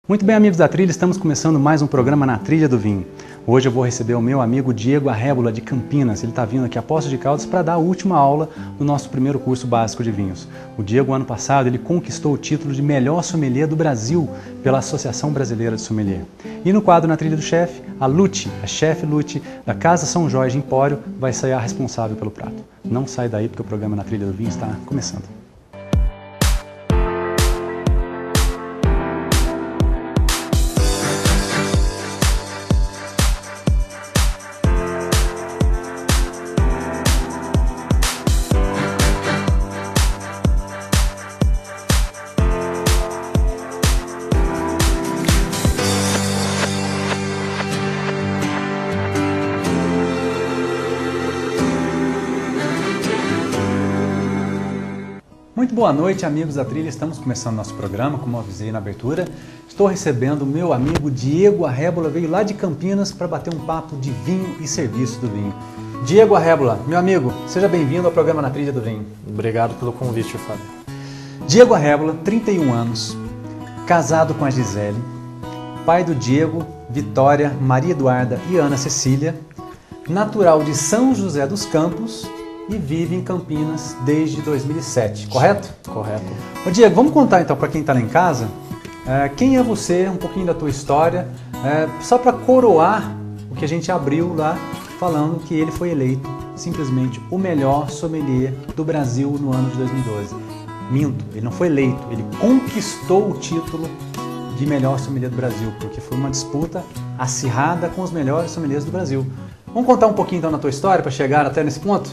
Muito bem, amigos da trilha, estamos começando mais um programa na Trilha do Vinho. Hoje eu vou receber o meu amigo Diego Arrébola, de Campinas. Ele está vindo aqui a Poços de Caldas para dar a última aula do nosso primeiro curso básico de vinhos. O Diego, ano passado, ele conquistou o título de melhor sommelier do Brasil pela Associação Brasileira de Sommelier. E no quadro Na Trilha do Chefe, a Lute, a chefe Lute, da Casa São Jorge Empório, vai ser a responsável pelo prato. Não sai daí porque o programa Na Trilha do Vinho está começando. Muito boa noite, amigos da trilha. Estamos começando nosso programa, como eu avisei na abertura. Estou recebendo o meu amigo Diego Arrébola, veio lá de Campinas para bater um papo de vinho e serviço do vinho. Diego Arrébola, meu amigo, seja bem-vindo ao programa Na Trilha do Vinho. Obrigado pelo convite, Fábio. Diego Arrébola, 31 anos, casado com a Gisele, pai do Diego, Vitória, Maria Eduarda e Ana Cecília, natural de São José dos Campos e vive em Campinas desde 2007, correto? Correto. Ô Diego, vamos contar então para quem está lá em casa, quem é você, um pouquinho da tua história, só para coroar o que a gente abriu lá, falando que ele foi eleito simplesmente o melhor sommelier do Brasil no ano de 2012. Minto, ele não foi eleito, ele conquistou o título de melhor sommelier do Brasil, porque foi uma disputa acirrada com os melhores sommeliers do Brasil. Vamos contar um pouquinho então na tua história para chegar até nesse ponto?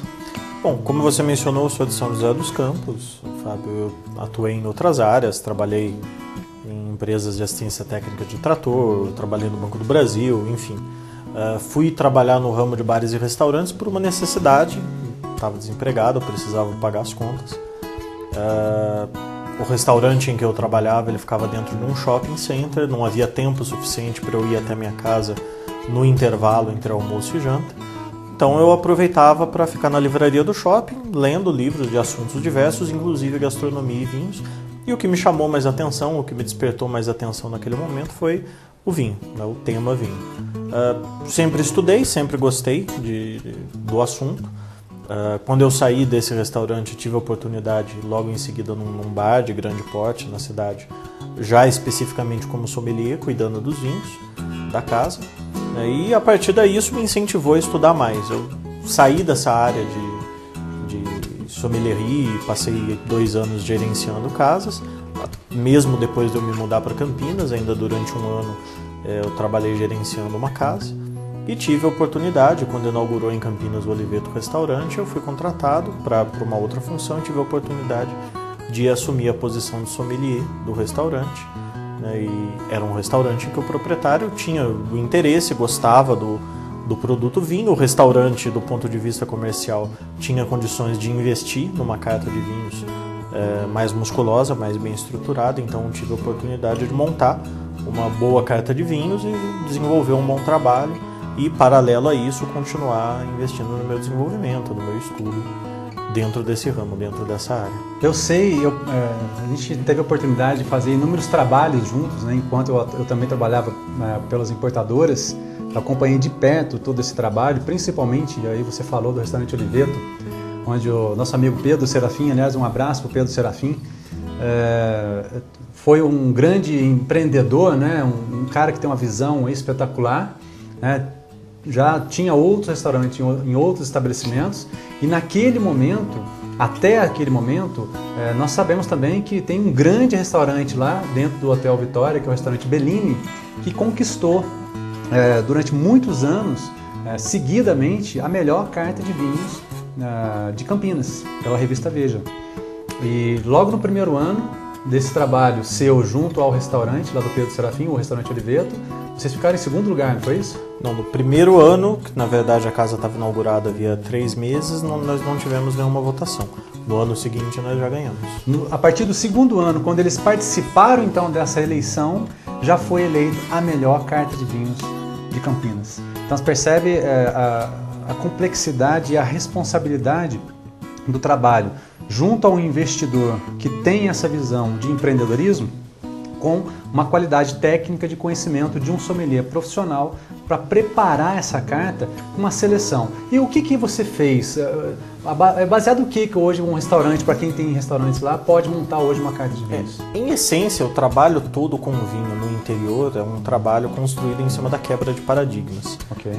Bom, como você mencionou, eu sou de São José dos Campos, Fábio. Eu atuei em outras áreas, trabalhei em empresas de assistência técnica de trator, trabalhei no Banco do Brasil, enfim. Fui trabalhar no ramo de bares e restaurantes por uma necessidade, estava desempregado, precisava pagar as contas. O restaurante em que eu trabalhava, ele ficava dentro de um shopping center, não havia tempo suficiente para eu ir até minha casa no intervalo entre almoço e janta. Então eu aproveitava para ficar na livraria do shopping, lendo livros de assuntos diversos, inclusive gastronomia e vinhos. E o que me chamou mais atenção, o que me despertou mais atenção naquele momento foi o vinho, né, o tema vinho. Sempre estudei, sempre gostei do assunto. Quando eu saí desse restaurante, tive a oportunidade, logo em seguida, num bar de grande porte na cidade, já especificamente como sommelier, cuidando dos vinhos da casa. E a partir daí isso me incentivou a estudar mais. Eu saí dessa área de sommelierie, passei 2 anos gerenciando casas, mesmo depois de eu me mudar para Campinas, ainda durante um ano eu trabalhei gerenciando uma casa e tive a oportunidade, quando inaugurou em Campinas o Oliveto Restaurante, eu fui contratado para uma outra função e tive a oportunidade de assumir a posição de sommelier do restaurante. E era um restaurante em que o proprietário tinha o interesse, gostava do produto vinho. O restaurante, do ponto de vista comercial, tinha condições de investir numa carta de vinhos mais musculosa, mais bem estruturada. Então tive a oportunidade de montar uma boa carta de vinhos e desenvolver um bom trabalho e, paralelo a isso, continuar investindo no meu desenvolvimento, no meu estudo dentro desse ramo, dentro dessa área. Eu sei, a gente teve a oportunidade de fazer inúmeros trabalhos juntos, né? Enquanto eu também trabalhava pelas importadoras, eu acompanhei de perto todo esse trabalho, principalmente, aí você falou do restaurante Oliveto, onde o nosso amigo Pedro Serafim, aliás, um abraço para o Pedro Serafim, foi um grande empreendedor, né? Um cara que tem uma visão espetacular, né? Já tinha outros restaurantes em outros estabelecimentos e naquele momento, até aquele momento, nós sabemos também que tem um grande restaurante lá dentro do Hotel Vitória, que é o restaurante Bellini, que conquistou durante muitos anos, seguidamente, a melhor carta de vinhos de Campinas, pela revista Veja. E logo no primeiro ano desse trabalho seu junto ao restaurante lá do Pedro Serafim, o restaurante Oliveto, vocês ficaram em segundo lugar, não foi isso? Não, no primeiro ano, que na verdade a casa estava inaugurada havia 3 meses, nós não tivemos nenhuma votação. No ano seguinte nós já ganhamos. A partir do segundo ano, quando eles participaram então dessa eleição, já foi eleito a melhor carta de vinhos de Campinas. Então você percebe a complexidade e a responsabilidade do trabalho junto a um investidor que tem essa visão de empreendedorismo, com uma qualidade técnica de conhecimento de um sommelier profissional para preparar essa carta com uma seleção. E o que você fez? É baseado no que hoje um restaurante, para quem tem restaurantes lá, pode montar hoje uma carta de vinhos? Em essência, o trabalho todo com vinho no interior é um trabalho construído em cima da quebra de paradigmas. Ok.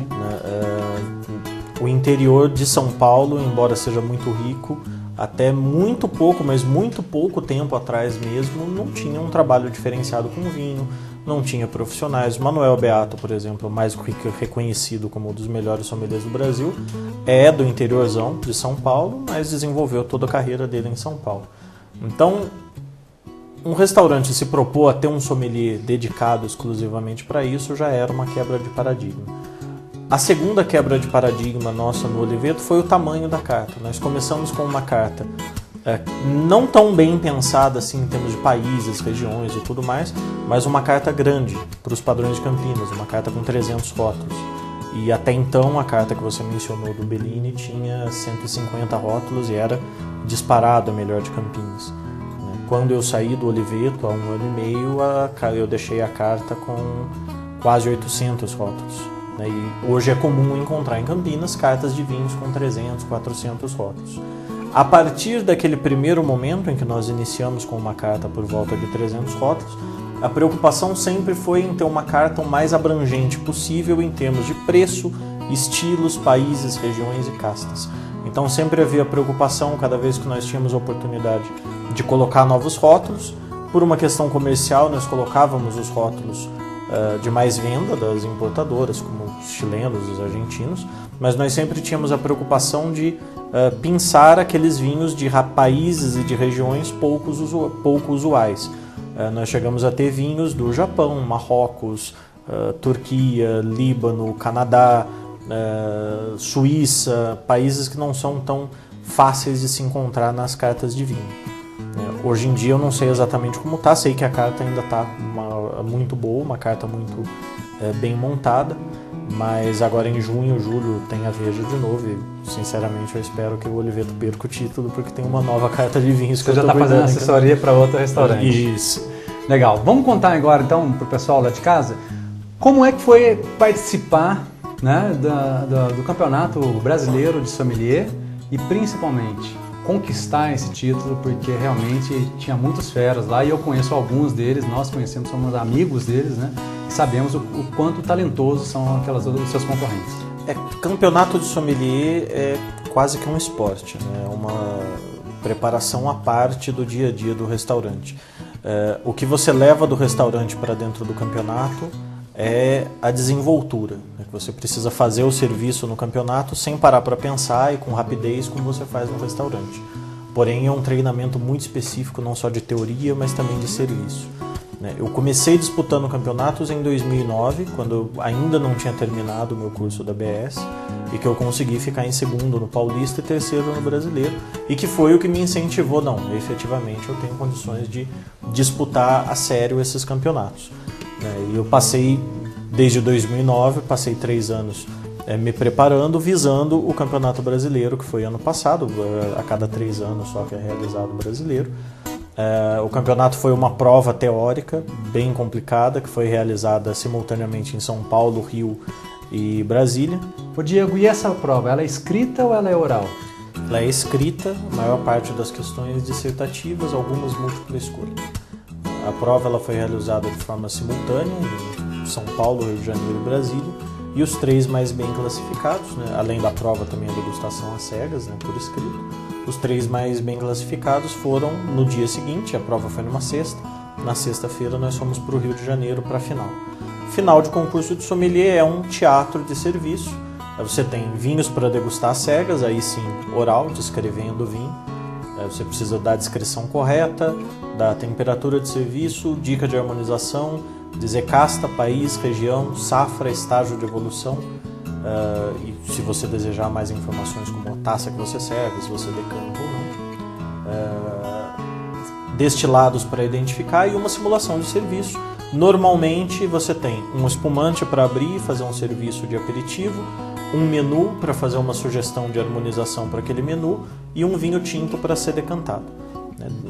O interior de São Paulo, embora seja muito rico, até muito pouco, mas muito pouco tempo atrás mesmo, não tinha um trabalho diferenciado com vinho, não tinha profissionais. O Manuel Beato, por exemplo, mais reconhecido como um dos melhores sommeliers do Brasil, é do interiorzão de São Paulo, mas desenvolveu toda a carreira dele em São Paulo. Então, um restaurante se propor a ter um sommelier dedicado exclusivamente para isso já era uma quebra de paradigma. A segunda quebra de paradigma nossa no Oliveto foi o tamanho da carta. Nós começamos com uma carta não tão bem pensada assim em termos de países, regiões e tudo mais, mas uma carta grande para os padrões de Campinas, uma carta com 300 rótulos. E até então a carta que você mencionou do Bellini tinha 150 rótulos e era disparado a melhor de Campinas. Quando eu saí do Oliveto há 1 ano e meio, eu deixei a carta com quase 800 rótulos. E hoje é comum encontrar em Campinas cartas de vinhos com 300, 400 rótulos. A partir daquele primeiro momento em que nós iniciamos com uma carta por volta de 300 rótulos, a preocupação sempre foi em ter uma carta o mais abrangente possível em termos de preço, estilos, países, regiões e castas. Então sempre havia preocupação cada vez que nós tínhamos a oportunidade de colocar novos rótulos. Por uma questão comercial, nós colocávamos os rótulos de mais venda das importadoras, como os chilenos, os argentinos, mas nós sempre tínhamos a preocupação de pensar aqueles vinhos de países e de regiões pouco usuais. Nós chegamos a ter vinhos do Japão, Marrocos, Turquia, Líbano, Canadá, Suíça, países que não são tão fáceis de se encontrar nas cartas de vinho. Hoje em dia eu não sei exatamente como está, sei que a carta ainda está muito boa, uma carta muito bem montada, mas agora em junho, julho tem a Veja de novo e sinceramente eu espero que o Oliveto perca o título porque tem uma nova carta de vinhos. Você já está fazendo assessoria para outro restaurante. Isso. Legal. Vamos contar agora então para o pessoal lá de casa como é que foi participar, né, do Campeonato Brasileiro de Sommelier e principalmente conquistar esse título, porque realmente tinha muitos feras lá e eu conheço alguns deles, nós conhecemos, somos amigos deles, né? E sabemos o quanto talentosos são os seus concorrentes. Campeonato de sommelier é quase que um esporte, né? Uma preparação à parte do dia a dia do restaurante. O que você leva do restaurante para dentro do campeonato é a desenvoltura. Você precisa fazer o serviço no campeonato sem parar para pensar e com rapidez como você faz no restaurante. Porém, é um treinamento muito específico, não só de teoria, mas também de serviço. Eu comecei disputando campeonatos em 2009, quando eu ainda não tinha terminado o meu curso da BS, e que eu consegui ficar em segundo no Paulista e terceiro no Brasileiro, e que foi o que me incentivou, efetivamente eu tenho condições de disputar a sério esses campeonatos. E eu passei, desde 2009, passei 3 anos me preparando, visando o Campeonato Brasileiro, que foi ano passado, a cada 3 anos só que é realizado o Brasileiro. O campeonato foi uma prova teórica bem complicada, que foi realizada simultaneamente em São Paulo, Rio e Brasília. Ô Diego, e essa prova, ela é escrita ou ela é oral? Ela é escrita, a maior parte das questões dissertativas, algumas múltipla escolha. A prova ela foi realizada de forma simultânea em São Paulo, Rio de Janeiro e Brasília, e os 3 mais bem classificados, além da prova também a degustação às cegas, por escrito, os 3 mais bem classificados foram no dia seguinte, a prova foi numa sexta, na sexta-feira nós fomos para o Rio de Janeiro para a final. Final de concurso de sommelier é um teatro de serviço, você tem vinhos para degustar às cegas, aí sim oral, descrevendo o vinho. Você precisa dar a descrição correta, da temperatura de serviço, dica de harmonização, dizer casta, país, região, safra, estágio de evolução. E se você desejar mais informações como a taça que você serve, se você decanta ou não. Destilados para identificar e uma simulação de serviço. Normalmente você tem um espumante para abrir e fazer um serviço de aperitivo, um menu para fazer uma sugestão de harmonização para aquele menu e um vinho tinto para ser decantado.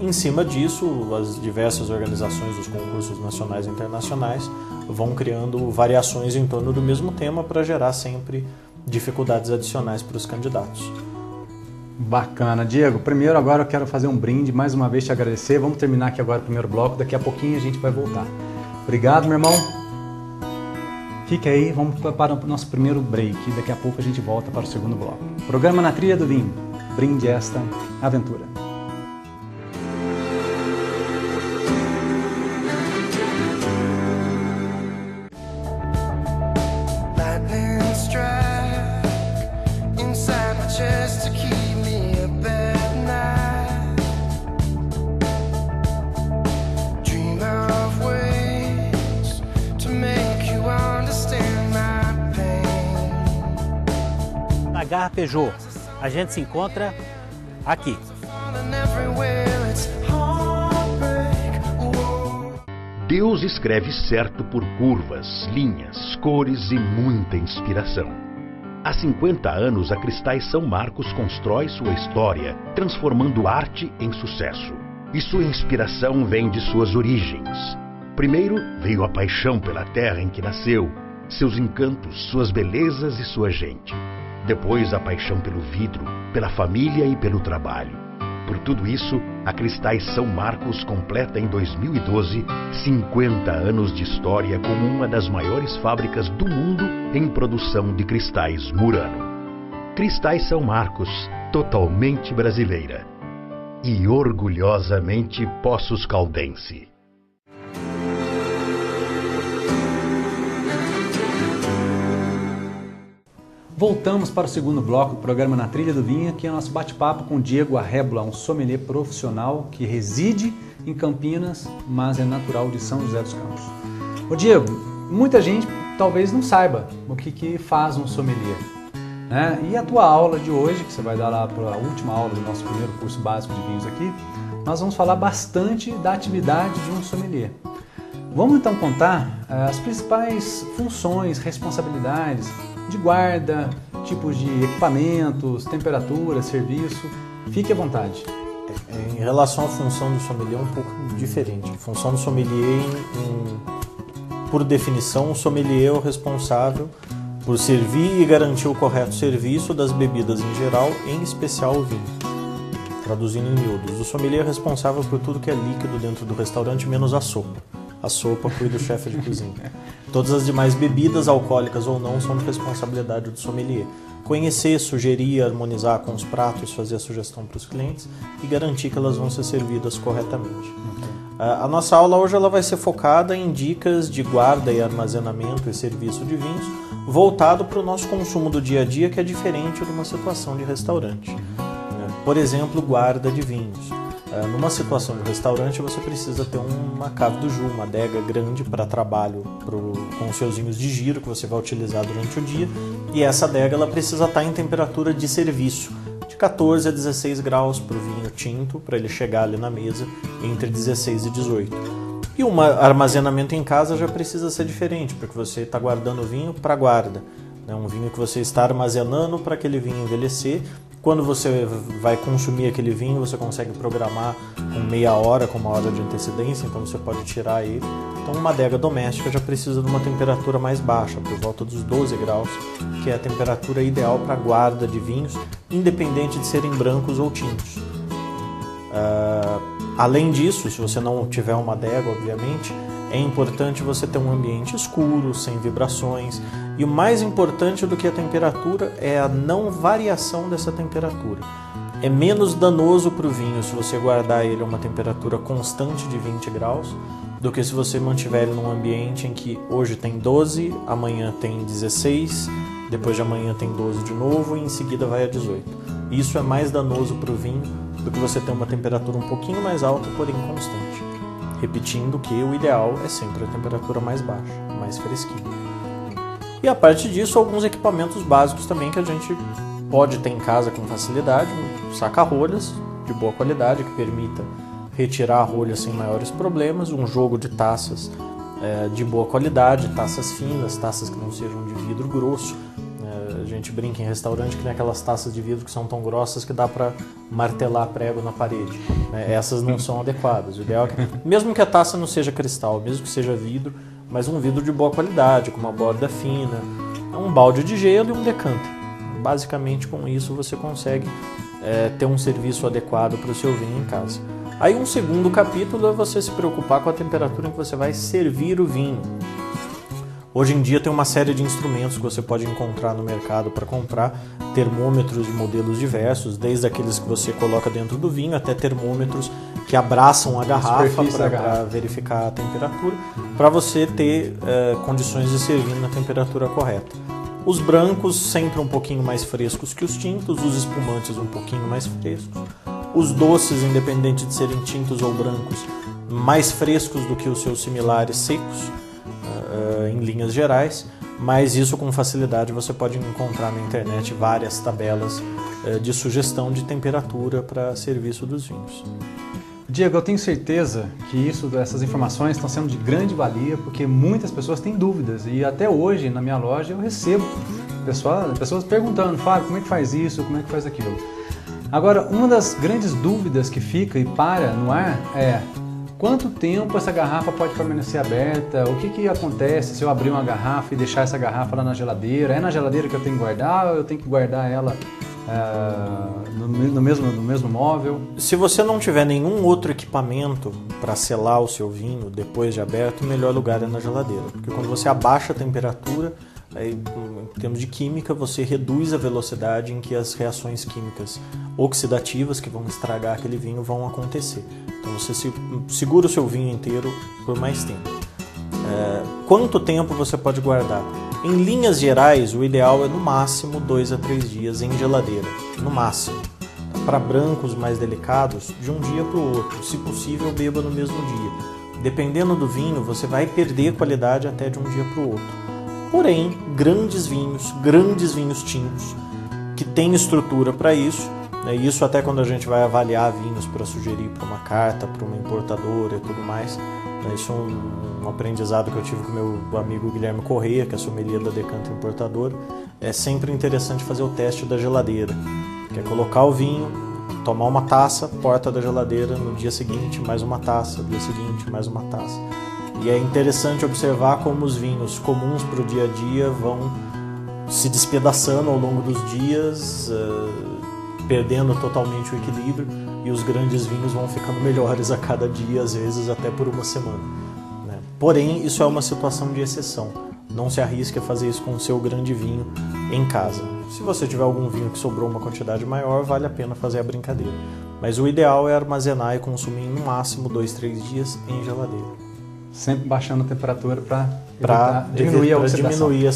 Em cima disso, as diversas organizações dos concursos nacionais e internacionais vão criando variações em torno do mesmo tema para gerar sempre dificuldades adicionais para os candidatos. Bacana. Diego, primeiro agora eu quero fazer um brinde, mais uma vez te agradecer. Vamos terminar aqui agora o primeiro bloco, daqui a pouquinho a gente vai voltar. Obrigado, meu irmão. Fique aí, vamos para o nosso primeiro break. Daqui a pouco a gente volta para o segundo bloco. Programa Na Trilha do Vinho. Brinde esta aventura. Garra Peugeot, a gente se encontra aqui. Deus escreve certo por curvas, linhas, cores e muita inspiração. Há 50 anos, a Cristais São Marcos constrói sua história, transformando arte em sucesso. E sua inspiração vem de suas origens. Primeiro veio a paixão pela terra em que nasceu, seus encantos, suas belezas e sua gente. Depois a paixão pelo vidro, pela família e pelo trabalho. Por tudo isso, a Cristais São Marcos completa em 2012 50 anos de história como uma das maiores fábricas do mundo em produção de cristais Murano. Cristais São Marcos, totalmente brasileira. E orgulhosamente Poços Caldense. Voltamos para o segundo bloco do programa Na Trilha do Vinho, que é o nosso bate-papo com Diego Arrebola, um sommelier profissional que reside em Campinas, mas é natural de São José dos Campos. Ô Diego, muita gente talvez não saiba o que faz um sommelier, né? E a tua aula de hoje, que você vai dar lá para a última aula do nosso primeiro curso básico de vinhos aqui, nós vamos falar bastante da atividade de um sommelier. Vamos então contar as principais funções, responsabilidades de guarda, tipos de equipamentos, temperatura, serviço. Fique à vontade. Em relação à função do sommelier, é um pouco diferente. A função do sommelier, por definição, o sommelier é o responsável por servir e garantir o correto serviço das bebidas em geral, em especial o vinho. Traduzindo em miúdos, o sommelier é responsável por tudo que é líquido dentro do restaurante, menos a sopa. A sopa cuida do chefe de cozinha. Todas as demais bebidas, alcoólicas ou não, são de responsabilidade do sommelier. Conhecer, sugerir, harmonizar com os pratos, fazer a sugestão para os clientes e garantir que elas vão ser servidas corretamente. A nossa aula hoje ela vai ser focada em dicas de guarda e armazenamento e serviço de vinhos, voltado para o nosso consumo do dia a dia, que é diferente de uma situação de restaurante. Por exemplo, guarda de vinhos. Numa situação de restaurante, você precisa ter uma cave do Ju, uma adega grande para trabalho com os seus vinhos de giro que você vai utilizar durante o dia. E essa adega ela precisa estar em temperatura de serviço, de 14 a 16 graus para o vinho tinto, para ele chegar ali na mesa entre 16 e 18. E o armazenamento em casa já precisa ser diferente, porque você está guardando o vinho para guarda. É um vinho que você está armazenando para aquele vinho envelhecer. Quando você vai consumir aquele vinho, você consegue programar com meia hora, com 1 hora de antecedência, então você pode tirar ele. Então uma adega doméstica já precisa de uma temperatura mais baixa, por volta dos 12 graus, que é a temperatura ideal para guarda de vinhos, independente de serem brancos ou tintos. Além disso, se você não tiver uma adega, obviamente, é importante você ter um ambiente escuro, sem vibrações. E o mais importante do que a temperatura é a não variação dessa temperatura. É menos danoso para o vinho se você guardar ele a uma temperatura constante de 20 graus do que se você mantiver ele num ambiente em que hoje tem 12, amanhã tem 16, depois de amanhã tem 12 de novo e em seguida vai a 18. Isso é mais danoso para o vinho do que você ter uma temperatura um pouquinho mais alta, porém constante. Repetindo que o ideal é sempre a temperatura mais baixa, mais fresquinha. E a parte disso, alguns equipamentos básicos também que a gente pode ter em casa com facilidade. Um saca-rolhas de boa qualidade que permita retirar a rolha sem maiores problemas. Um jogo de taças de boa qualidade, taças finas, taças que não sejam de vidro grosso. A gente brinca em restaurante que tem aquelas taças de vidro que são tão grossas que dá para martelar prego na parede, né? Essas não são adequadas. O ideal é que, mesmo que a taça não seja cristal, mesmo que seja vidro, mas um vidro de boa qualidade, com uma borda fina, um balde de gelo e um decanter. Basicamente, com isso você consegue ter um serviço adequado para o seu vinho em casa. Aí um segundo capítulo é você se preocupar com a temperatura em que você vai servir o vinho. Hoje em dia tem uma série de instrumentos que você pode encontrar no mercado para comprar, termômetros de modelos diversos, desde aqueles que você coloca dentro do vinho até termômetros que abraçam a garrafa para verificar a temperatura, para você ter condições de servir na temperatura correta. Os brancos sempre um pouquinho mais frescos que os tintos, os espumantes um pouquinho mais frescos, os doces, independente de serem tintos ou brancos, mais frescos do que os seus similares secos, em linhas gerais, mas isso com facilidade você pode encontrar na internet várias tabelas de sugestão de temperatura para serviço dos vinhos. Diego, eu tenho certeza que essas informações estão sendo de grande valia, porque muitas pessoas têm dúvidas e até hoje na minha loja eu recebo pessoas perguntando, Fábio, como é que faz isso, como é que faz aquilo? Agora, uma das grandes dúvidas que fica e para no ar é: quanto tempo essa garrafa pode permanecer aberta? O que acontece se eu abrir uma garrafa e deixar essa garrafa lá na geladeira? É na geladeira que eu tenho que guardar ou eu tenho que guardar ela no mesmo móvel? Se você não tiver nenhum outro equipamento para selar o seu vinho depois de aberto, o melhor lugar é na geladeira. Porque quando você abaixa a temperatura, aí, em termos de química, você reduz a velocidade em que as reações químicas oxidativas que vão estragar aquele vinho vão acontecer. Então você segura o seu vinho inteiro por mais tempo. Quanto tempo você pode guardar? Em linhas gerais, o ideal é no máximo 2 a 3 dias em geladeira, no máximo. Para brancos mais delicados, de um dia para o outro, se possível beba no mesmo dia. Dependendo do vinho, você vai perder qualidade até de um dia para o outro. Porém, grandes vinhos tintos, que têm estrutura para isso, né? Isso até quando a gente vai avaliar vinhos para sugerir para uma carta, para uma importadora e tudo mais. Isso é um aprendizado que eu tive com meu amigo Guilherme Correia, que é sommelier da Decanter Importadora. É sempre interessante fazer o teste da geladeira, que é colocar o vinho, tomar uma taça, porta da geladeira, no dia seguinte mais uma taça, no dia seguinte mais uma taça. E é interessante observar como os vinhos comuns para o dia a dia vão se despedaçando ao longo dos dias, perdendo totalmente o equilíbrio, e os grandes vinhos vão ficando melhores a cada dia, às vezes até por uma semana, né? Porém, isso é uma situação de exceção. Não se arrisque a fazer isso com o seu grande vinho em casa. Se você tiver algum vinho que sobrou uma quantidade maior, vale a pena fazer a brincadeira. Mas o ideal é armazenar e consumir no máximo 2, 3 dias em geladeira. Sempre baixando a temperatura para diminuir a oxidação. Diminuir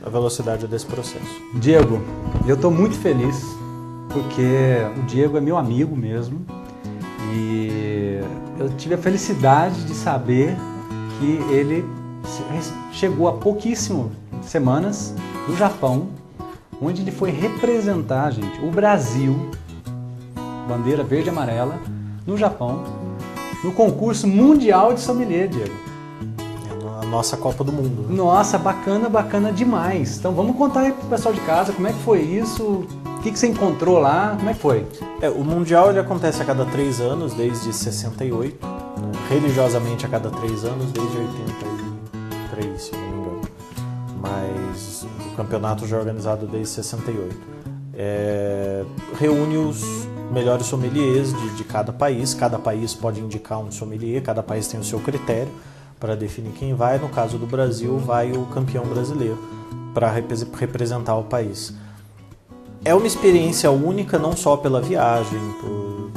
a velocidade desse processo. Diego, eu estou muito feliz porque o Diego é meu amigo mesmo e eu tive a felicidade de saber que ele chegou há pouquíssimas semanas do Japão, onde ele foi representar, gente, o Brasil, bandeira verde e amarela, no Japão, no concurso mundial de sommelier, Diego. É a nossa Copa do Mundo, né? Nossa, bacana demais. Então vamos contar aí pro pessoal de casa como é que foi isso, o que você encontrou lá, como é que foi? O Mundial ele acontece a cada 3 anos, desde 68, né? Religiosamente a cada 3 anos, desde 83, se não me engano. Mas o campeonato já é organizado desde 68. Reúne os melhores sommeliers de cada país pode indicar um sommelier, cada país tem o seu critério para definir quem vai. No caso do Brasil, vai o campeão brasileiro para representar o país. É uma experiência única, não só pela viagem, por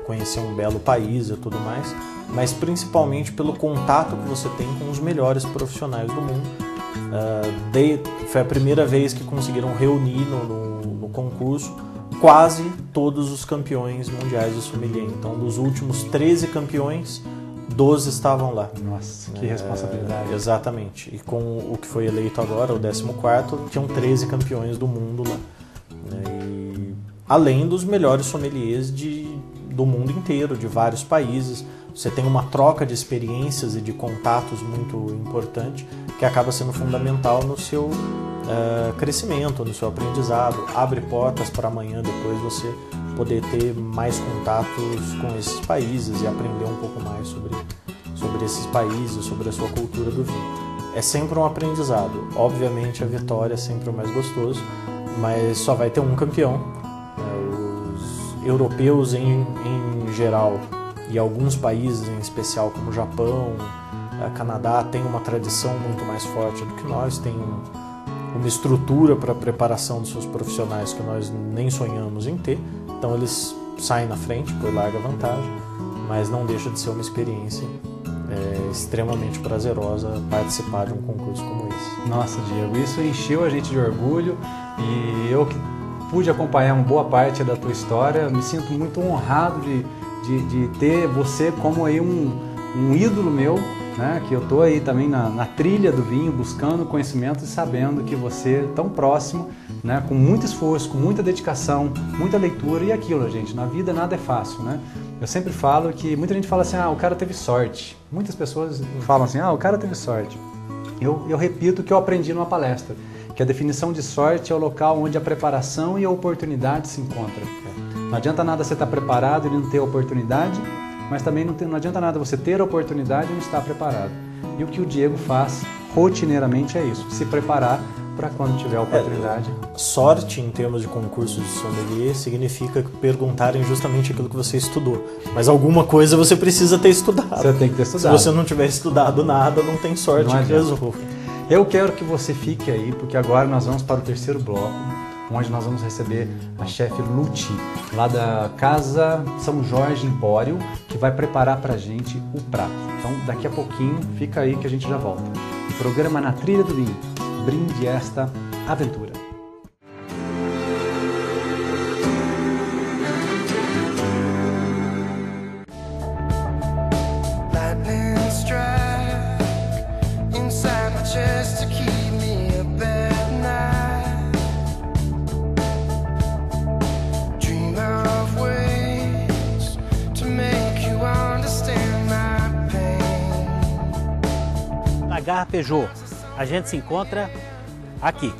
conhecer um belo país e tudo mais, mas principalmente pelo contato que você tem com os melhores profissionais do mundo. Foi a primeira vez que conseguiram reunir no concurso quase todos os campeões mundiais de sommelier. Então, dos últimos 13 campeões, 12 estavam lá. Nossa, que responsabilidade. Exatamente. E com o que foi eleito agora, o 14º, tinham 13 campeões do mundo lá. E, além dos melhores sommeliers do mundo inteiro, de vários países. Você tem uma troca de experiências e de contatos muito importante, que acaba sendo fundamental no seu crescimento, no seu aprendizado, abre portas para amanhã depois você poder ter mais contatos com esses países e aprender um pouco mais sobre esses países, sobre a sua cultura do vinho. É sempre um aprendizado. Obviamente a vitória é sempre o mais gostoso, mas só vai ter um campeão. Os europeus em geral e alguns países em especial como o Japão, Canadá, tem uma tradição muito mais forte do que nós, tem uma estrutura para a preparação dos seus profissionais que nós nem sonhamos em ter. Então eles saem na frente por larga vantagem, mas não deixa de ser uma experiência extremamente prazerosa participar de um concurso como esse. Nossa, Diego, isso encheu a gente de orgulho e eu que pude acompanhar uma boa parte da tua história, me sinto muito honrado de ter você como aí um ídolo meu, né? Que eu estou aí também na trilha do vinho, buscando conhecimento e sabendo que você é tão próximo, né? Com muito esforço, com muita dedicação, muita leitura e aquilo, gente, na vida nada é fácil, né? Eu sempre falo que muita gente fala assim, o cara teve sorte. Muitas pessoas falam assim, o cara teve sorte. Eu repito o que eu aprendi numa palestra, que a definição de sorte é o local onde a preparação e a oportunidade se encontram. Não adianta nada você estar preparado e não ter oportunidade, mas também não adianta nada você ter a oportunidade e não estar preparado. E o que o Diego faz rotineiramente é isso, se preparar para quando tiver a oportunidade. Sorte em termos de concurso de sommelier significa perguntarem justamente aquilo que você estudou. Mas alguma coisa você precisa ter estudado. Você tem que ter estudado. Se você não tiver estudado nada, não tem sorte que resolva. Eu quero que você fique aí, porque agora nós vamos para o terceiro bloco, onde nós vamos receber a chefe Luti, lá da Casa São Jorge Empório, que vai preparar pra gente o prato. Então, daqui a pouquinho, fica aí que a gente já volta. O programa Na Trilha do Vinho. Brinde esta aventura. Na Garra Peugeot, a gente se encontra aqui.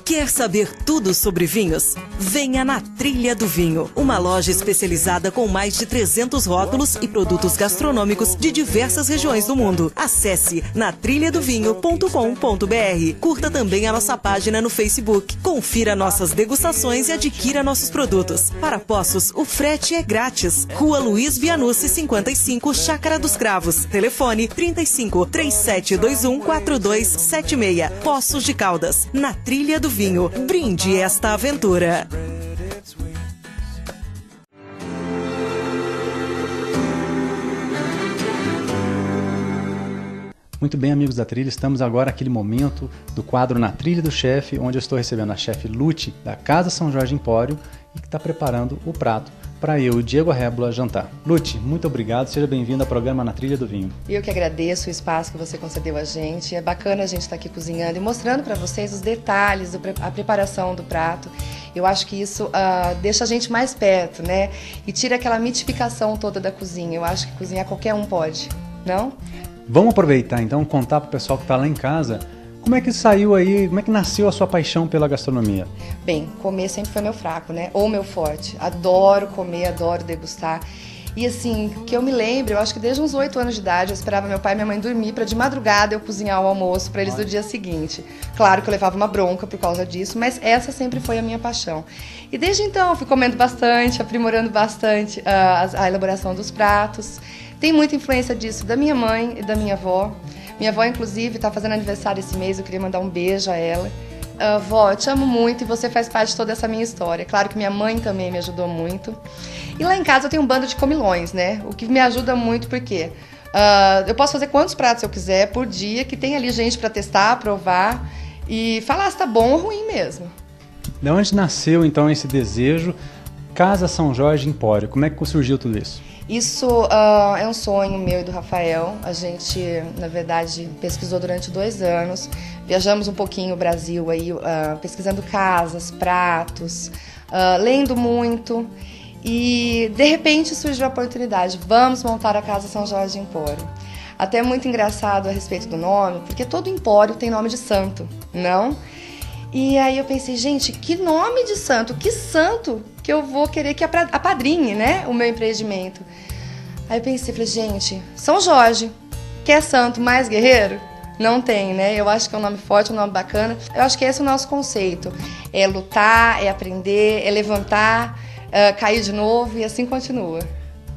Quer saber tudo sobre vinhos? Venha na Trilha do Vinho, uma loja especializada com mais de 300 rótulos e produtos gastronômicos de diversas regiões do mundo. Acesse natrilhadovinho.com.br. Curta também a nossa página no Facebook. Confira nossas degustações e adquira nossos produtos. Para Poços, o frete é grátis. Rua Luiz Vianucci, 55, Chácara dos Cravos. Telefone 35 3721 4276. Poços de Caldas. Na Trilha do Vinho. Brinde esta aventura. Muito bem, amigos da trilha, estamos agora naquele momento do quadro Na Trilha do Chefe, onde eu estou recebendo a chefe Luti, da Casa São Jorge Empório, e que está preparando o prato para eu e Diego Arrebola jantar. Luti, muito obrigado, seja bem-vindo ao programa Na Trilha do Vinho. Eu que agradeço o espaço que você concedeu a gente. É bacana a gente estar aqui cozinhando e mostrando para vocês os detalhes, a preparação do prato. Eu acho que isso deixa a gente mais perto, né? E tira aquela mitificação toda da cozinha. Eu acho que cozinhar qualquer um pode, não? Vamos aproveitar então, contar para o pessoal que está lá em casa, como é que saiu aí, como é que nasceu a sua paixão pela gastronomia? Bem, comer sempre foi meu fraco, né? Ou meu forte. Adoro comer, adoro degustar. E assim, que eu me lembro, eu acho que desde uns 8 anos de idade, eu esperava meu pai e minha mãe dormir para de madrugada eu cozinhar o almoço para eles do dia seguinte. Claro que eu levava uma bronca por causa disso, mas essa sempre foi a minha paixão. E desde então eu fui comendo bastante, aprimorando bastante a elaboração dos pratos. Tem muita influência disso da minha mãe e da minha avó. Minha avó, inclusive, está fazendo aniversário esse mês, eu queria mandar um beijo a ela. Vó, te amo muito e você faz parte de toda essa minha história. Claro que minha mãe também me ajudou muito. E lá em casa eu tenho um bando de comilões, né? O que me ajuda muito porque eu posso fazer quantos pratos eu quiser por dia, que tem ali gente para testar, provar e falar se tá bom ou ruim mesmo. De onde nasceu então esse desejo? Casa São Jorge Empório, como é que surgiu tudo isso? Isso é um sonho meu e do Rafael. A gente, na verdade, pesquisou durante 2 anos. Viajamos um pouquinho o Brasil aí, pesquisando casas, pratos, lendo muito. E, de repente, surgiu a oportunidade. Vamos montar a Casa São Jorge Empório. Até é muito engraçado a respeito do nome, porque todo empório tem nome de santo, não? E aí eu pensei, gente, que nome de santo? Que santo que eu vou querer que apadrinhe, né, o meu empreendimento? Aí eu pensei, falei, gente, São Jorge, que é santo mais guerreiro? Não tem, né? Eu acho que é um nome forte, um nome bacana. Eu acho que esse é o nosso conceito. É lutar, é aprender, é levantar, cair de novo e assim continua.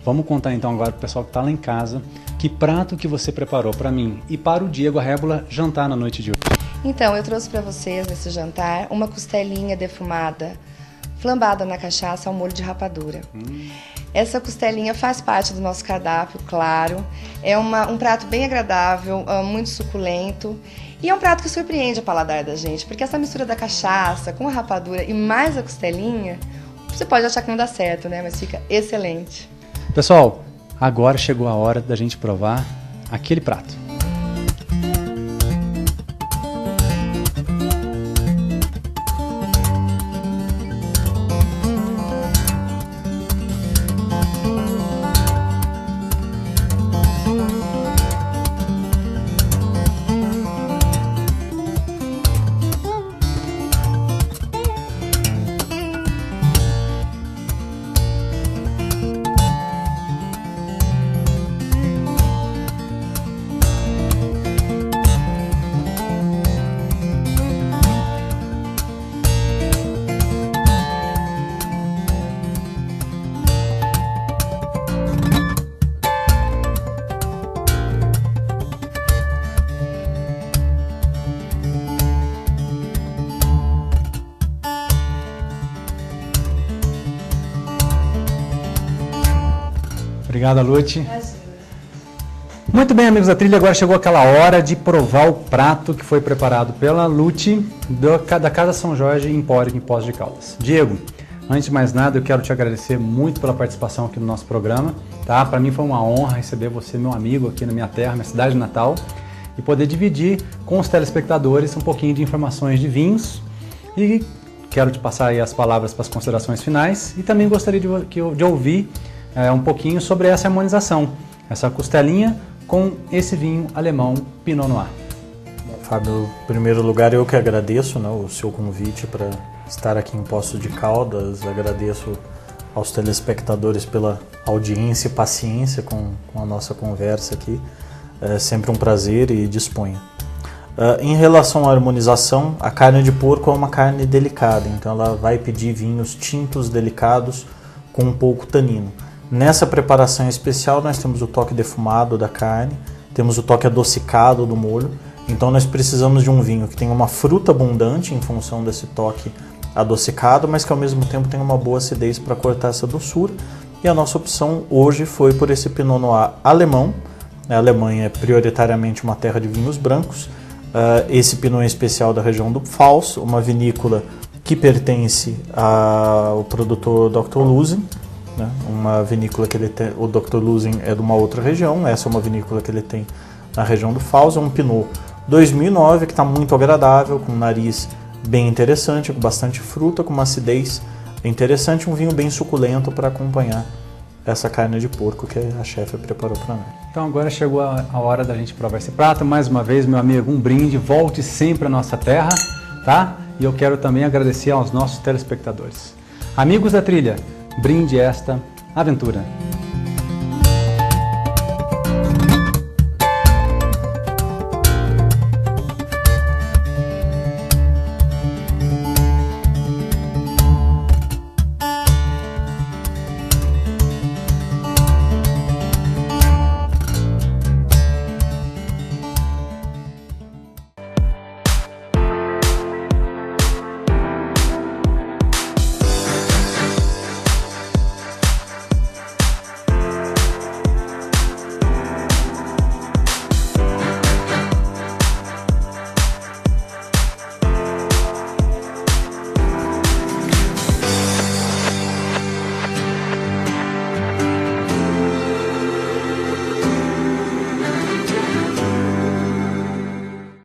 Vamos contar então agora pro pessoal que está lá em casa que prato que você preparou para mim e para o Diego Arrébola jantar na noite de hoje. Então, eu trouxe para vocês nesse jantar uma costelinha defumada, flambada na cachaça ao molho de rapadura. Essa costelinha faz parte do nosso cardápio, claro. É um prato bem agradável, muito suculento. E é um prato que surpreende o paladar da gente, porque essa mistura da cachaça com a rapadura e mais a costelinha, você pode achar que não dá certo, né? Mas fica excelente. Pessoal, agora chegou a hora da gente provar aquele prato. Obrigado, Lute. Muito bem, amigos da trilha, agora chegou aquela hora de provar o prato que foi preparado pela Lute da Casa São Jorge Empório em Poços de Caldas. Diego, antes de mais nada, eu quero te agradecer muito pela participação aqui no nosso programa. Tá? Para mim foi uma honra receber você, meu amigo, aqui na minha terra, minha cidade natal, e poder dividir com os telespectadores um pouquinho de informações de vinhos. E quero te passar aí as palavras para as considerações finais e também gostaria de ouvir um pouquinho sobre essa harmonização, essa costelinha com esse vinho alemão Pinot Noir. Fábio, em primeiro lugar eu que agradeço, né, o seu convite para estar aqui em Poços de Caldas, agradeço aos telespectadores pela audiência e paciência com a nossa conversa aqui, é sempre um prazer e disponha. Em relação à harmonização, a carne de porco é uma carne delicada, então ela vai pedir vinhos tintos delicados com um pouco tanino. Nessa preparação especial nós temos o toque defumado da carne, temos o toque adocicado do molho, então nós precisamos de um vinho que tenha uma fruta abundante em função desse toque adocicado, mas que ao mesmo tempo tenha uma boa acidez para cortar essa doçura. E a nossa opção hoje foi por esse Pinot Noir alemão. A Alemanha é prioritariamente uma terra de vinhos brancos. Esse Pinot é especial da região do Pfalz, uma vinícola que pertence ao produtor Dr. Lusin. Né? Uma vinícola que ele tem, o Dr. Lusin é de uma outra região, essa é uma vinícola que ele tem na região do Pfalz, é um Pinot 2009 que está muito agradável, com um nariz bem interessante, com bastante fruta, com uma acidez interessante, um vinho bem suculento para acompanhar essa carne de porco que a chefe preparou para nós. Então agora chegou a hora da gente provar esse prato, mais uma vez, meu amigo, um brinde, volte sempre à nossa terra, tá? E eu quero também agradecer aos nossos telespectadores. Amigos da trilha, brinde esta aventura.